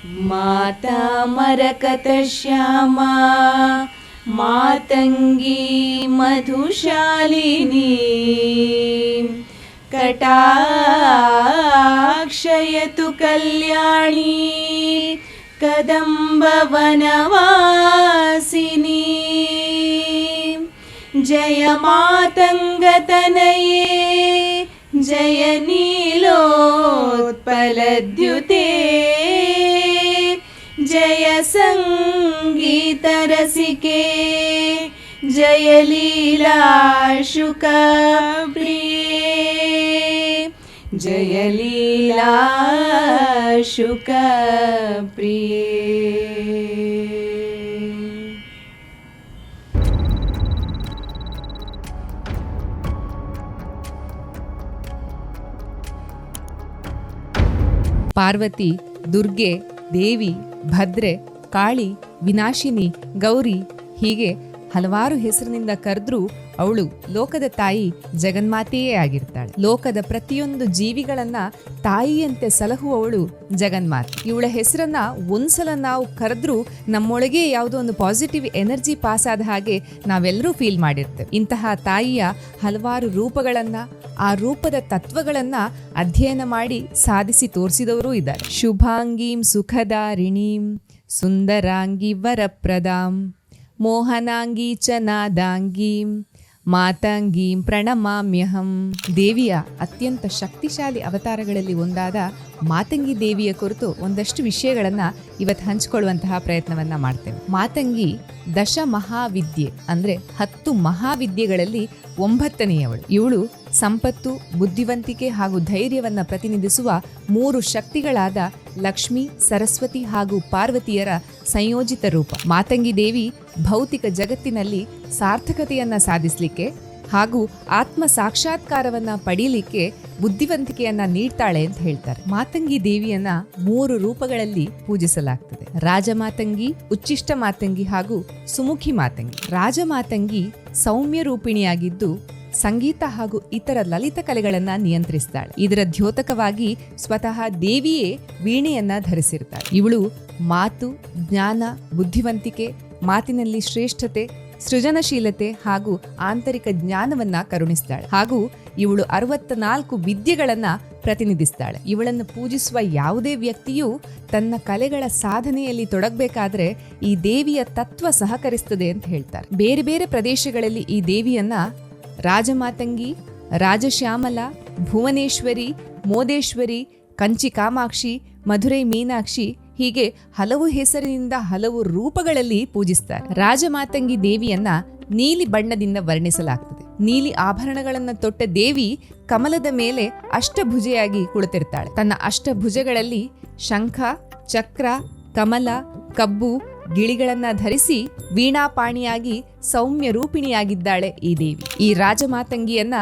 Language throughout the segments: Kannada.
ಮಾತಾ ಮರಕತಶ್ಯಾಮಾ ಮಾತಂಗೀ ಮಧುಶಾಲಿನಿ ಕಟಾಕ್ಷಯತು ಕಲ್ಯಾಣಿ ಕದಂಬವನವಾಸಿನಿ ಜಯ ಮಾತಂಗತನಯೇ ಜಯ ನೀಲೋತ್ಪಲದ್ಯುತೆ ಜಯ ಸಂಗೀತರಸಿಕೆ ಜಯ ಲೀಲಾಶುಕ ಪ್ರಿಯೇ ಜಯ ಲೀಲಾಶುಕ ಪ್ರಿಯೇ. ಪಾರ್ವತಿ, ದುರ್ಗೆ, ದೇವಿ, ಭದ್ರೆ, ಕಾಳಿ, ವಿನಾಶಿನಿ, ಗೌರಿ ಹೀಗೆ ಹಲವಾರು ಹೆಸರಿನಿಂದ ಕರೆದ್ರೂ ಅವಳು ಲೋಕದ ತಾಯಿ ಜಗನ್ಮಾತೆಯೇ ಆಗಿರ್ತಾಳೆ. ಲೋಕದ ಪ್ರತಿಯೊಂದು ಜೀವಿಗಳನ್ನ ತಾಯಿಯಂತೆ ಸಲಹುವವಳು ಜಗನ್ಮಾತೆ. ಇವಳ ಹೆಸರನ್ನ ಒಂದ್ಸಲ ನಾವು ಕರೆದ್ರೂ ನಮ್ಮೊಳಗೆ ಯಾವುದೋ ಒಂದು ಪಾಸಿಟಿವ್ ಎನರ್ಜಿ ಪಾಸ್ ಆದ ಹಾಗೆ ನಾವೆಲ್ಲರೂ ಫೀಲ್ ಮಾಡಿರ್ತೇವೆ. ಇಂತಹ ತಾಯಿಯ ಹಲವಾರು ರೂಪಗಳನ್ನ, ಆ ರೂಪದ ತತ್ವಗಳನ್ನ ಅಧ್ಯಯನ ಮಾಡಿ ಸಾಧಿಸಿ ತೋರಿಸಿದವರೂ ಇದ್ದಾರೆ. ಶುಭಾಂಗೀಂ ಸುಖದಾರಿಣೀಂ ಸುಂದರಾಂಗಿ ವರಪ್ರದಾಂ ಮೋಹನಾಂಗಿ ಚ ನಾದಾಂಗೀಂ ಮಾತಂಗೀಂ ಪ್ರಣಮಾಮ್ಯಹಂ. ದೇವಿಯ ಅತ್ಯಂತ ಶಕ್ತಿಶಾಲಿ ಅವತಾರಗಳಲ್ಲಿ ಒಂದಾದ ಮಾತಂಗಿ ದೇವಿಯ ಕುರಿತು ಒಂದಷ್ಟು ವಿಷಯಗಳನ್ನ ಇವತ್ತು ಹಂಚಿಕೊಳ್ಳುವಂತಹ ಪ್ರಯತ್ನವನ್ನ ಮಾಡ್ತೇವೆ. ಮಾತಂಗಿ ದಶ ಮಹಾವಿದ್ಯೆ ಅಂದ್ರೆ 10 ಮಹಾವಿದ್ಯೆಗಳಲ್ಲಿ 9ನೆಯವಳು. ಇವಳು ಸಂಪತ್ತು, ಬುದ್ಧಿವಂತಿಕೆ ಹಾಗೂ ಧೈರ್ಯವನ್ನ ಪ್ರತಿನಿಧಿಸುವ 3 ಶಕ್ತಿಗಳಾದ ಲಕ್ಷ್ಮಿ, ಸರಸ್ವತಿ ಹಾಗೂ ಪಾರ್ವತಿಯರ ಸಂಯೋಜಿತ ರೂಪ. ಮಾತಂಗಿ ದೇವಿ ಭೌತಿಕ ಜಗತ್ತಿನಲ್ಲಿ ಸಾರ್ಥಕತೆಯನ್ನ ಸಾಧಿಸಲಿಕ್ಕೆ ಹಾಗೂ ಆತ್ಮ ಸಾಕ್ಷಾತ್ಕಾರವನ್ನ ಪಡೀಲಿಕ್ಕೆ ಬುದ್ಧಿವಂತಿಕೆಯನ್ನ ನೀಡ್ತಾಳೆ ಅಂತ ಹೇಳ್ತಾರೆ. ಮಾತಂಗಿ ದೇವಿಯನ್ನ 3 ರೂಪಗಳಲ್ಲಿ ಪೂಜಿಸಲಾಗ್ತದೆ: ರಾಜಮಾತಂಗಿ, ಉಚ್ಚಿಷ್ಟ ಮಾತಂಗಿ ಹಾಗೂ ಸುಮುಖಿ ಮಾತಂಗಿ. ರಾಜಮಾತಂಗಿ ಸೌಮ್ಯ ರೂಪಿಣಿಯಾಗಿದ್ದು ಸಂಗೀತ ಹಾಗೂ ಇತರ ಲಲಿತ ಕಲೆಗಳನ್ನ ನಿಯಂತ್ರಿಸ್ತಾಳೆ. ಇದರ ದ್ಯೋತಕವಾಗಿ ಸ್ವತಃ ದೇವಿಯೇ ವೀಣೆಯನ್ನ ಧರಿಸಿರ್ತಾಳೆ. ಇವಳು ಮಾತು, ಜ್ಞಾನ, ಬುದ್ಧಿವಂತಿಕೆ, ಮಾತಿನಲ್ಲಿ ಶ್ರೇಷ್ಠತೆ, ಸೃಜನಶೀಲತೆ ಹಾಗೂ ಆಂತರಿಕ ಜ್ಞಾನವನ್ನ ಕರುಣಿಸ್ತಾಳೆ. ಹಾಗೂ ಇವಳು 64 ವಿದ್ಯೆಗಳನ್ನ ಪ್ರತಿನಿಧಿಸ್ತಾಳೆ. ಇವಳನ್ನು ಪೂಜಿಸುವ ಯಾವುದೇ ವ್ಯಕ್ತಿಯೂ ತನ್ನ ಕಲೆಗಳ ಸಾಧನೆಯಲ್ಲಿ ತೊಡಗಬೇಕಾದ್ರೆ ಈ ದೇವಿಯ ತತ್ವ ಸಹಕರಿಸ್ತದೆ ಅಂತ ಹೇಳ್ತಾರೆ. ಬೇರೆ ಬೇರೆ ಪ್ರದೇಶಗಳಲ್ಲಿ ಈ ದೇವಿಯನ್ನ ರಾಜಮಾತಂಗಿ, ರಾಜಶ್ಯಾಮಲ, ಭುವನೇಶ್ವರಿ, ಮೋದೇಶ್ವರಿ, ಕಂಚಿ ಕಾಮಾಕ್ಷಿ, ಮಧುರೈ ಮೀನಾಕ್ಷಿ ಹೀಗೆ ಹಲವು ಹೆಸರಿನಿಂದ ಹಲವು ರೂಪಗಳಲ್ಲಿ ಪೂಜಿಸ್ತಾರೆ. ರಾಜಮಾತಂಗಿ ದೇವಿಯನ್ನ ನೀಲಿ ಬಣ್ಣದಿಂದ ವರ್ಣಿಸಲಾಗ್ತದೆ. ನೀಲಿ ಆಭರಣಗಳನ್ನ ತೊಟ್ಟ ದೇವಿ ಕಮಲದ ಮೇಲೆ ಅಷ್ಟಭುಜೆಯಾಗಿ ಕುಳಿತಿರ್ತಾಳೆ. ತನ್ನ ಅಷ್ಟಭುಜಗಳಲ್ಲಿ ಶಂಖ, ಚಕ್ರ, ಕಮಲ, ಕಬ್ಬು, ಗಿಳಿಗಳನ್ನ ಧರಿಸಿ ವೀಣಾಪಾಣಿಯಾಗಿ ಸೌಮ್ಯ ರೂಪಿಣಿಯಾಗಿದ್ದಾಳೆ ಈ ದೇವಿ. ಈ ರಾಜಮಾತಂಗಿಯನ್ನ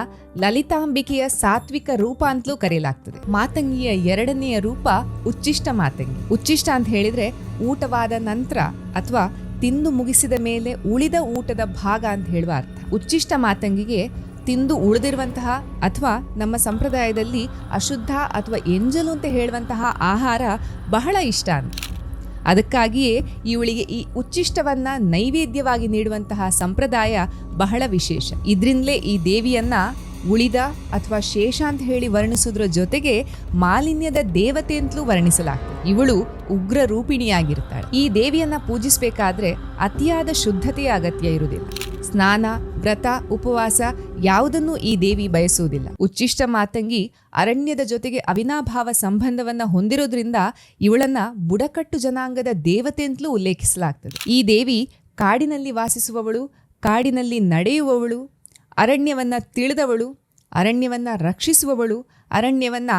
ಲಲಿತಾಂಬಿಕೆಯ ಸಾತ್ವಿಕ ರೂಪ ಅಂತಲೂ ಕರೆಯಲಾಗ್ತದೆ. ಮಾತಂಗಿಯ 2ನೆಯ ರೂಪ ಉಚ್ಚಿಷ್ಟ ಮಾತಂಗಿ. ಉಚ್ಚಿಷ್ಟ ಅಂತ ಹೇಳಿದ್ರೆ ಊಟವಾದ ನಂತರ ಅಥವಾ ತಿಂದು ಮುಗಿಸಿದ ಮೇಲೆ ಉಳಿದ ಊಟದ ಭಾಗ ಅಂತ ಹೇಳುವ ಅರ್ಥ. ಉಚ್ಚಿಷ್ಟ ಮಾತಂಗಿಗೆ ತಿಂದು ಉಳಿದಿರುವಂತಹ ಅಥವಾ ನಮ್ಮ ಸಂಪ್ರದಾಯದಲ್ಲಿ ಅಶುದ್ಧ ಅಥವಾ ಎಂಜಲು ಅಂತ ಹೇಳುವಂತಹ ಆಹಾರ ಬಹಳ ಇಷ್ಟ ಅಂತ. ಅದಕ್ಕಾಗಿಯೇ ಇವಳಿಗೆ ಈ ಉಚ್ಚಿಷ್ಟವನ್ನ ನೈವೇದ್ಯವಾಗಿ ನೀಡುವಂತಹ ಸಂಪ್ರದಾಯ ಬಹಳ ವಿಶೇಷ. ಇದರಿಂದಲೇ ಈ ದೇವಿಯನ್ನ ಉಳಿದ ಅಥವಾ ಶೇಷ ಅಂತ ಹೇಳಿ ವರ್ಣಿಸೋದ್ರ ಜೊತೆಗೆ ಮಾಲಿನ್ಯದ ದೇವತೆ ಅಂತಲೂ ವರ್ಣಿಸಲಾಗ್ತದೆ. ಇವಳು ಉಗ್ರ ರೂಪಿಣಿಯಾಗಿರ್ತಾಳೆ. ಈ ದೇವಿಯನ್ನ ಪೂಜಿಸಬೇಕಾದ್ರೆ ಅತಿಯಾದ ಶುದ್ಧತೆಯ ಅಗತ್ಯ ಇರುವುದಿಲ್ಲ. ಸ್ನಾನ, ವ್ರತ, ಉಪವಾಸ ಯಾವುದನ್ನೂ ಈ ದೇವಿ ಬಯಸುವುದಿಲ್ಲ. ಉಚ್ಚಿಷ್ಟ ಮಾತಂಗಿ ಅರಣ್ಯದ ಜೊತೆಗೆ ಅವಿನಾಭಾವ ಸಂಬಂಧವನ್ನ ಹೊಂದಿರೋದ್ರಿಂದ ಇವಳನ್ನ ಬುಡಕಟ್ಟು ಜನಾಂಗದ ದೇವತೆ ಅಂತಲೂ ಉಲ್ಲೇಖಿಸಲಾಗ್ತದೆ. ಈ ದೇವಿ ಕಾಡಿನಲ್ಲಿ ವಾಸಿಸುವವಳು, ಕಾಡಿನಲ್ಲಿ ನಡೆಯುವವಳು, ಅರಣ್ಯವನ್ನ ತಿಳಿದವಳು, ಅರಣ್ಯವನ್ನ ರಕ್ಷಿಸುವವಳು, ಅರಣ್ಯವನ್ನ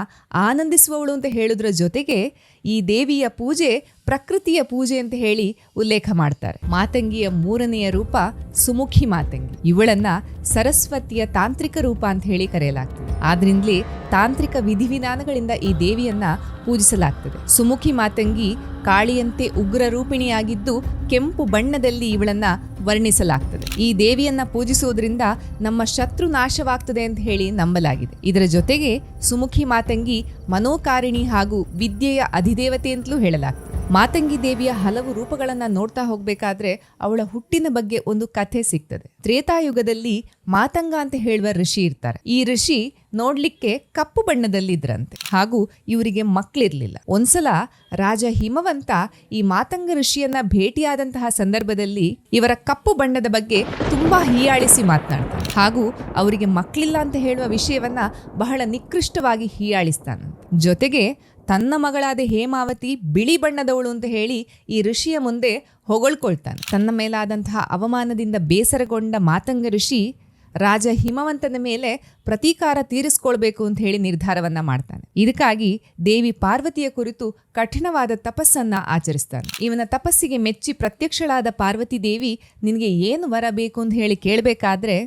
ಆನಂದಿಸುವವಳು ಅಂತ ಹೇಳುವುದರ ಜೊತೆಗೆ ಈ ದೇವಿಯ ಪೂಜೆ ಪ್ರಕೃತಿಯ ಪೂಜೆ ಅಂತ ಹೇಳಿ ಉಲ್ಲೇಖ ಮಾಡ್ತಾರೆ. ಮಾತಂಗಿಯ 3ನೆಯ ರೂಪ ಸುಮುಖಿ ಮಾತಂಗಿ. ಇವಳನ್ನ ಸರಸ್ವತಿಯ ತಾಂತ್ರಿಕ ರೂಪ ಅಂತ ಹೇಳಿ ಕರೆಯಲಾಗ್ತದೆ. ಆದ್ರಿಂದಲೇ ತಾಂತ್ರಿಕ ವಿಧಿವಿಧಾನಗಳಿಂದ ಈ ದೇವಿಯನ್ನ ಪೂಜಿಸಲಾಗ್ತದೆ. ಸುಮುಖಿ ಮಾತಂಗಿ ಕಾಳಿಯಂತೆ ಉಗ್ರ ರೂಪಿಣಿಯಾಗಿದ್ದು ಕೆಂಪು ಬಣ್ಣದಲ್ಲಿ ಇವಳನ್ನ ವರ್ಣಿಸಲಾಗ್ತದೆ. ಈ ದೇವಿಯನ್ನ ಪೂಜಿಸುವುದರಿಂದ ನಮ್ಮ ಶತ್ರು ನಾಶವಾಗ್ತದೆ ಅಂತ ಹೇಳಿ ನಂಬಲಾಗಿದೆ. ಇದರ ಜೊತೆಗೆ ಸುಮುಖಿ ಮಾತಂಗಿ ಮನೋಕಾರಿಣಿ ಹಾಗೂ ವಿದ್ಯೆಯ ಅಧಿದೇವತೆ ಅಂತಲೂ ಹೇಳಲಾಗ್ತದೆ. ಮಾತಂಗಿ ದೇವಿಯ ಹಲವು ರೂಪಗಳನ್ನ ನೋಡ್ತಾ ಹೋಗ್ಬೇಕಾದ್ರೆ ಅವಳ ಹುಟ್ಟಿನ ಬಗ್ಗೆ ಒಂದು ಕಥೆ ಸಿಗ್ತದೆ. ತ್ರೇತಾಯುಗದಲ್ಲಿ ಮಾತಂಗ ಅಂತ ಹೇಳುವ ಋಷಿ ಇರ್ತಾರೆ. ಈ ಋಷಿ ನೋಡ್ಲಿಕ್ಕೆ ಕಪ್ಪು ಬಣ್ಣದಲ್ಲಿದ್ರಂತೆ ಹಾಗೂ ಇವರಿಗೆ ಮಕ್ಕಳಿರ್ಲಿಲ್ಲ. ಒಂದ್ಸಲ ರಾಜ ಹಿಮವಂತ ಈ ಮಾತಂಗ ಋಷಿಯನ್ನ ಭೇಟಿಯಾದಂತಹ ಸಂದರ್ಭದಲ್ಲಿ ಇವರ ಕಪ್ಪು ಬಣ್ಣದ ಬಗ್ಗೆ ತುಂಬಾ ಹೀಯಾಳಿಸಿ ಮಾತನಾಡ್ತಾನೆ ಹಾಗೂ ಅವರಿಗೆ ಮಕ್ಕಳಿಲ್ಲ ಅಂತ ಹೇಳುವ ವಿಷಯವನ್ನ ಬಹಳ ನಿಕೃಷ್ಟವಾಗಿ ಹೀಯಾಳಿಸ್ತಾನಂತೆ. ಜೊತೆಗೆ ತನ್ನ ಮಗಳಾದ ಹೇಮಾವತಿ ಬಿಳಿ ಬಣ್ಣದವಳು ಅಂತ ಹೇಳಿ ಈ ಋಷಿಯ ಮುಂದೆ ಹೊಗಳ್ಕೊಳ್ತಾನೆ. ತನ್ನ ಮೇಲಾದಂತಹ ಅವಮಾನದಿಂದ ಬೇಸರಗೊಂಡ ಮಾತಂಗ ಋಷಿ ರಾಜ ಹಿಮವಂತನ ಮೇಲೆ ಪ್ರತೀಕಾರ ತೀರಿಸ್ಕೊಳ್ಬೇಕು ಅಂತ ಹೇಳಿ ನಿರ್ಧಾರವನ್ನ ಮಾಡ್ತಾನೆ. ಇದಕ್ಕಾಗಿ ದೇವಿ ಪಾರ್ವತಿಯ ಕುರಿತು ಕಠಿಣವಾದ ತಪಸ್ಸನ್ನ ಆಚರಿಸ್ತಾನೆ. ಇವನ ತಪಸ್ಸಿಗೆ ಮೆಚ್ಚಿ ಪ್ರತ್ಯಕ್ಷಳಾದ ಪಾರ್ವತಿ ದೇವಿ ನಿನಗೆ ಏನು ವರ ಬೇಕು ಅಂತ ಹೇಳಿ ಕೇಳಬೇಕಾದ್ರೆ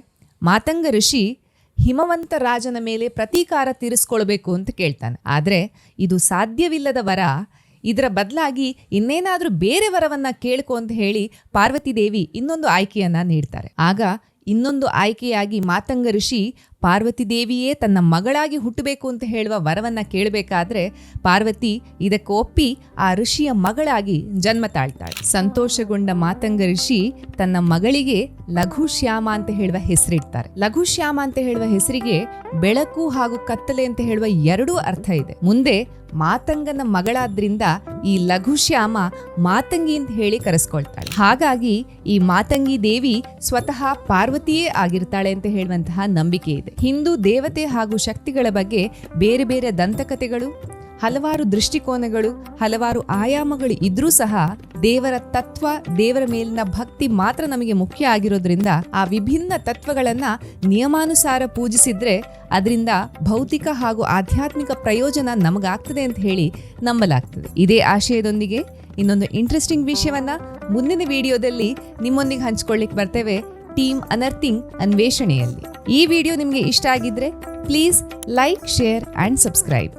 ಮಾತಂಗ ಋಷಿ ಹಿಮವಂತ ರಾಜನ ಮೇಲೆ ಪ್ರತೀಕಾರ ತೀರಿಸ್ಕೊಳ್ಬೇಕು ಅಂತ ಕೇಳ್ತಾನೆ. ಆದರೆ ಇದು ಸಾಧ್ಯವಿಲ್ಲದ ವರ, ಇದರ ಬದಲಾಗಿ ಇನ್ನೇನಾದ್ರೂ ಬೇರೆ ವರವನ್ನ ಕೇಳ್ಕೊ ಅಂತ ಹೇಳಿ ಪಾರ್ವತಿ ದೇವಿ ಇನ್ನೊಂದು ಆಯ್ಕೆಯನ್ನ ನೀಡ್ತಾರೆ. ಆಗ ಇನ್ನೊಂದು ಆಯ್ಕೆಯಾಗಿ ಮಾತಂಗ ಋಷಿ ಪಾರ್ವತಿ ದೇವಿಯೇ ತನ್ನ ಮಗಳಾಗಿ ಹುಟ್ಟಬೇಕು ಅಂತ ಹೇಳುವ ವರವನ್ನ ಕೇಳಬೇಕಾದ್ರೆ ಪಾರ್ವತಿ ಇದಕ್ಕೆ ಒಪ್ಪಿ ಆ ಋಷಿಯ ಮಗಳಾಗಿ ಜನ್ಮ ತಾಳ್ತಾಳೆ. ಸಂತೋಷಗೊಂಡ ಮಾತಂಗ ಋಷಿ ತನ್ನ ಮಗಳಿಗೆ ಲಘುಶ್ಯಾಮ ಅಂತ ಹೇಳುವ ಹೆಸರಿಡ್ತಾರೆ. ಲಘುಶ್ಯಾಮ ಅಂತ ಹೇಳುವ ಹೆಸರಿಗೆ ಬೆಳಕು ಹಾಗೂ ಕತ್ತಲೆ ಅಂತ ಹೇಳುವ ಎರಡೂ ಅರ್ಥ ಇದೆ. ಮುಂದೆ ಮಾತಂಗನ ಮಗಳಾದ್ರಿಂದ ಈ ಲಘುಶ್ಯಾಮ ಮಾತಂಗಿ ಅಂತ ಹೇಳಿ ಕರೆಸ್ಕೊಳ್ತಾಳೆ. ಹಾಗಾಗಿ ಈ ಮಾತಂಗಿ ದೇವಿ ಸ್ವತಃ ಪಾರ್ವತಿಯೇ ಆಗಿರ್ತಾಳೆ ಅಂತ ಹೇಳುವಂತಹ ನಂಬಿಕೆ ಇದೆ. ಹಿಂದೂ ದೇವತೆ ಹಾಗೂ ಶಕ್ತಿಗಳ ಬಗ್ಗೆ ಬೇರೆ ಬೇರೆ ದಂತಕಥೆಗಳು, ಹಲವಾರು ದೃಷ್ಟಿಕೋನಗಳು, ಹಲವಾರು ಆಯಾಮಗಳು ಇದ್ರೂ ಸಹ ದೇವರ ತತ್ವ, ದೇವರ ಮೇಲಿನ ಭಕ್ತಿ ಮಾತ್ರ ನಮಗೆ ಮುಖ್ಯ ಆಗಿರೋದ್ರಿಂದ ಆ ವಿಭಿನ್ನ ತತ್ವಗಳನ್ನ ನಿಯಮಾನುಸಾರ ಪೂಜಿಸಿದ್ರೆ ಅದರಿಂದ ಭೌತಿಕ ಹಾಗೂ ಆಧ್ಯಾತ್ಮಿಕ ಪ್ರಯೋಜನ ನಮಗಾಗ್ತದೆ ಅಂತ ಹೇಳಿ ನಂಬಲಾಗ್ತದೆ. ಇದೇ ಆಶಯದೊಂದಿಗೆ ಇನ್ನೊಂದು ಇಂಟ್ರೆಸ್ಟಿಂಗ್ ವಿಷಯವನ್ನ ಮುಂದಿನ ವಿಡಿಯೋದಲ್ಲಿ ನಿಮ್ಮೊಂದಿಗೆ ಹಂಚ್ಕೊಳ್ಳಿಕ್ ಬರ್ತೇವೆ ಟೀಮ್ ಅನರ್ಥಿಂಗ್ ಅನ್ವೇಷಣೆಯಲ್ಲಿ. ಈ ವಿಡಿಯೋ ನಿಮಗೆ ಇಷ್ಟ ಆಗಿದ್ರೆ please like, share and subscribe.